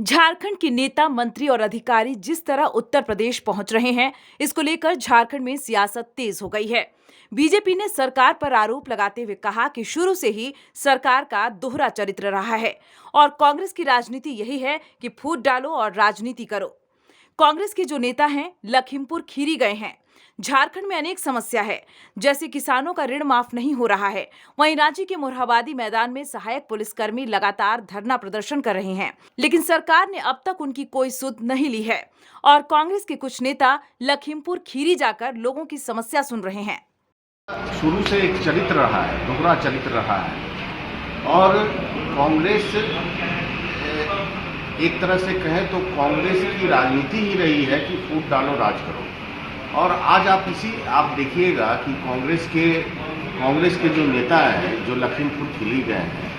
झारखंड के नेता, मंत्री और अधिकारी जिस तरह उत्तर प्रदेश पहुंच रहे हैं, इसको लेकर झारखंड में सियासत तेज हो गई है। बीजेपी ने सरकार पर आरोप लगाते हुए कहा कि शुरू से ही सरकार का दोहरा चरित्र रहा है और कांग्रेस की राजनीति यही है कि फूट डालो और राजनीति करो। कांग्रेस के जो नेता हैं, लखीमपुर खीरी गए हैं। झारखंड में अनेक समस्या है, जैसे किसानों का ऋण माफ नहीं हो रहा है। वहीं रांची के मोरहाबादी मैदान में सहायक पुलिसकर्मी लगातार धरना प्रदर्शन कर रहे हैं, लेकिन सरकार ने अब तक उनकी कोई सुध नहीं ली है और कांग्रेस के कुछ नेता लखीमपुर खीरी जाकर लोगों की समस्या सुन रहे हैं। शुरू से एक चरित्र रहा है, दोहरा चरित्र रहा है और कांग्रेस एक तरह से कहें तो कांग्रेस की राजनीति ही रही है कि फूट डालो राज करो। और आज आप देखिएगा कि कांग्रेस के जो नेता हैं, जो लखीमपुर खीरी गए हैं,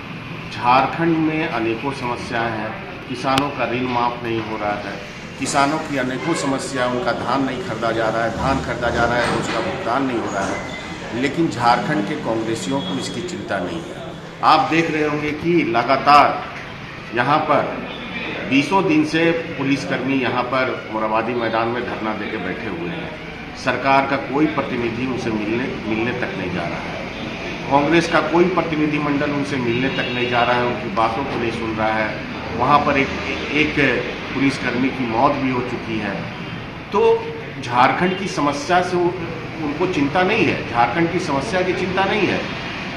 झारखंड में अनेकों समस्याएं हैं। किसानों का ऋण माफ नहीं हो रहा है, किसानों की अनेकों समस्या, उनका धान नहीं खरीदा जा रहा है, धान खरीदा जा रहा है तो उसका भुगतान नहीं हो रहा है। लेकिन झारखंड के कांग्रेसियों को इसकी चिंता नहीं है। आप देख रहे होंगे कि लगातार यहाँ पर 20 दिन से पुलिसकर्मी यहाँ पर मोरहाबादी मैदान में धरना देके बैठे हुए हैं। सरकार का कोई प्रतिनिधि उनसे मिलने तक नहीं जा रहा है। कांग्रेस का कोई प्रतिनिधिमंडल उनसे मिलने तक नहीं जा रहा है, उनकी बातों को नहीं सुन रहा है। वहाँ पर एक पुलिसकर्मी की मौत भी हो चुकी है। तो झारखंड की समस्या से उनको चिंता नहीं है, झारखंड की समस्या की चिंता नहीं है।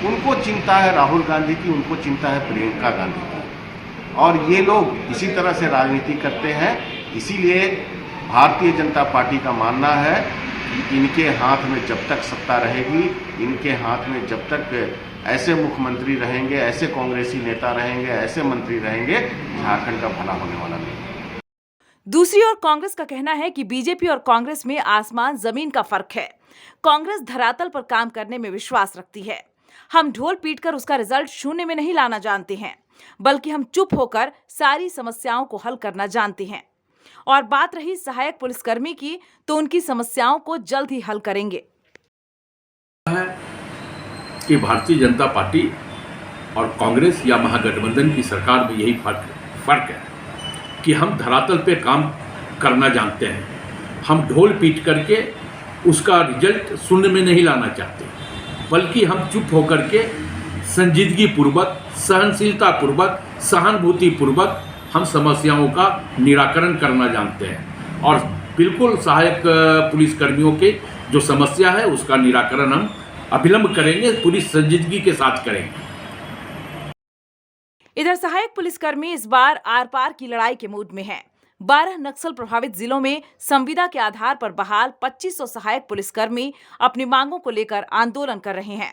उनको चिंता है राहुल गांधी की, उनको चिंता है प्रियंका गांधी की। और ये लोग इसी तरह से राजनीति करते हैं। इसीलिए भारतीय जनता पार्टी का मानना है कि इनके हाथ में जब तक सत्ता रहेगी, इनके हाथ में जब तक ऐसे मुख्यमंत्री रहेंगे, ऐसे कांग्रेसी नेता रहेंगे, ऐसे मंत्री रहेंगे, झारखंड का भला होने वाला नहीं। दूसरी ओर कांग्रेस का कहना है कि बीजेपी और कांग्रेस में आसमान जमीन का फर्क है। कांग्रेस धरातल पर काम करने में विश्वास रखती है। हम ढोल पीटकर उसका रिजल्ट शून्य में नहीं लाना जानते हैं, बल्कि हम चुप होकर सारी समस्याओं को हल करना जानते हैं। और बात रही सहायक पुलिसकर्मी की, तो उनकी समस्याओं को जल्द ही हल करेंगे। कि भारतीय जनता पार्टी और कांग्रेस या महागठबंधन की सरकार में यही फर्क है कि हम धरातल पे काम करना जानते हैं। हम ढोल पीट करके उसका रिजल्ट शून्य में नहीं लाना चाहते, बल्कि हम चुप होकर के संजीदगी पूर्वक, सहनशीलता पूर्वक, सहानुभूति पूर्वक हम समस्याओं का निराकरण करना जानते हैं। और बिल्कुल सहायक पुलिसकर्मियों के जो समस्या है उसका निराकरण हम अविलंब करेंगे, पूरी संजीदगी के साथ करेंगे। इधर सहायक पुलिसकर्मी इस बार आर पार की लड़ाई के मूड में है। 12 नक्सल प्रभावित जिलों में संविदा के आधार पर बहाल 2500 सहायक पुलिसकर्मी अपनी मांगों को लेकर आंदोलन कर रहे हैं।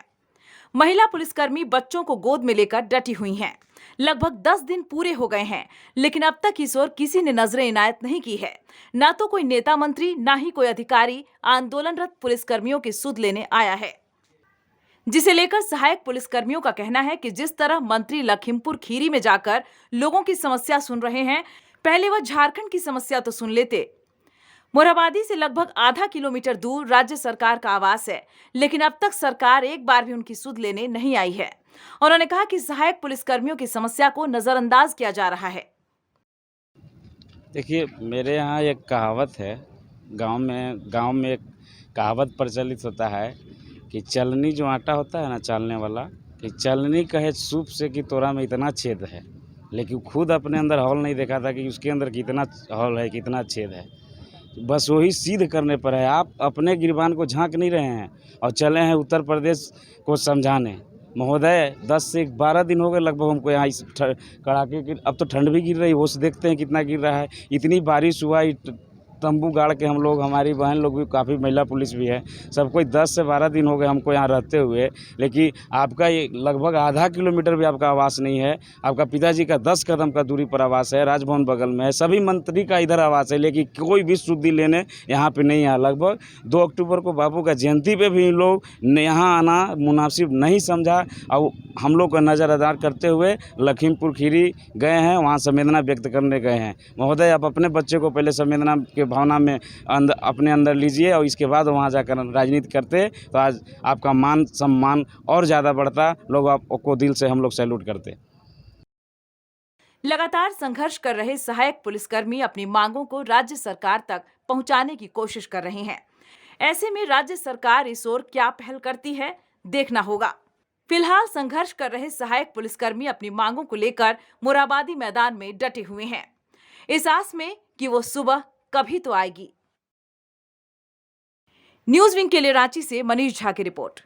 महिला पुलिसकर्मी बच्चों को गोद में लेकर डटी हुई हैं। लगभग 10 दिन पूरे हो गए हैं, लेकिन अब तक इस ओर किसी ने नजरें इनायत नहीं की है। न तो कोई नेता मंत्री, न ही कोई अधिकारी आंदोलनरत पुलिसकर्मियों की सुध लेने आया है, जिसे लेकर सहायक पुलिसकर्मियों का कहना है कि जिस तरह मंत्री लखीमपुर खीरी में जाकर लोगों की समस्या सुन रहे हैं, पहले वह झारखंड की समस्या तो सुन लेते। मोरहाबादी से लगभग आधा किलोमीटर दूर राज्य सरकार का आवास है, लेकिन अब तक सरकार एक बार भी उनकी सुध लेने नहीं आई है। उन्होंने कहा कि सहायक पुलिसकर्मियों की समस्या को नजरअंदाज किया जा रहा है। देखिए, मेरे यहाँ एक कहावत है, गांव में एक कहावत प्रचलित होता है कि चलनी जो आटा होता है ना, चालने वाला, कि चलनी कहे सूप से कि तोरा में इतना छेद है, लेकिन खुद अपने अंदर हॉल नहीं देखा था कि उसके अंदर कितना हॉल है, कितना छेद है। बस वही सिद्ध करने पर है। आप अपने गिरबान को झांक नहीं रहे हैं और चले हैं उत्तर प्रदेश को समझाने। महोदय, 10 से 12 दिन हो गए लगभग हमको यहाँ इस कड़ाके की, अब तो ठंड भी गिर रही है, वो से देखते हैं कितना गिर रहा है। इतनी बारिश हुआ, तंबू गाड़ के हम लोग, हमारी बहन लोग भी, काफ़ी महिला पुलिस भी है, सबको 10 से 12 दिन हो गए हमको यहाँ रहते हुए। लेकिन आपका ये लगभग आधा किलोमीटर भी आपका आवास नहीं है। आपका पिताजी का 10 कदम का दूरी पर आवास है, राजभवन बगल में है, सभी मंत्री का इधर आवास है, लेकिन कोई भी शुद्धि लेने यहाँ पे नहीं है। लगभग 2 अक्टूबर को बापू का जयंती पे भी लोग यहाँ आना मुनासिब नहीं समझा और हम लोग का नज़रअंदाज करते हुए लखीमपुर खीरी गए हैं, वहाँ संवेदना व्यक्त करने गए हैं। महोदय, आप अपने बच्चे को पहले संवेदना के भावना में अपने अंदर लीजिए और इसके बाद वहाँ जाकर राजनीति करते तो आज आपका मान सम्मान और ज़्यादा बढ़ता, लोग आपको दिल से हम लोग सैल्यूट करते। लगातार संघर्ष कर रहे सहायक पुलिसकर्मी अपनी मांगों को राज्य सरकार तक पहुंचाने की कोशिश कर रहे हैं। ऐसे में राज्य सरकार इस ओर क्या पहल करती है, देखना होगा। फिलहाल संघर्ष कर रहे सहायक पुलिसकर्मी अपनी मांगों को लेकर मोरहाबादी मैदान में डटे हुए हैं, इस आस में कि वो सुबह कभी तो आएगी। न्यूज़ विंग के लिए रांची से मनीष झा की रिपोर्ट।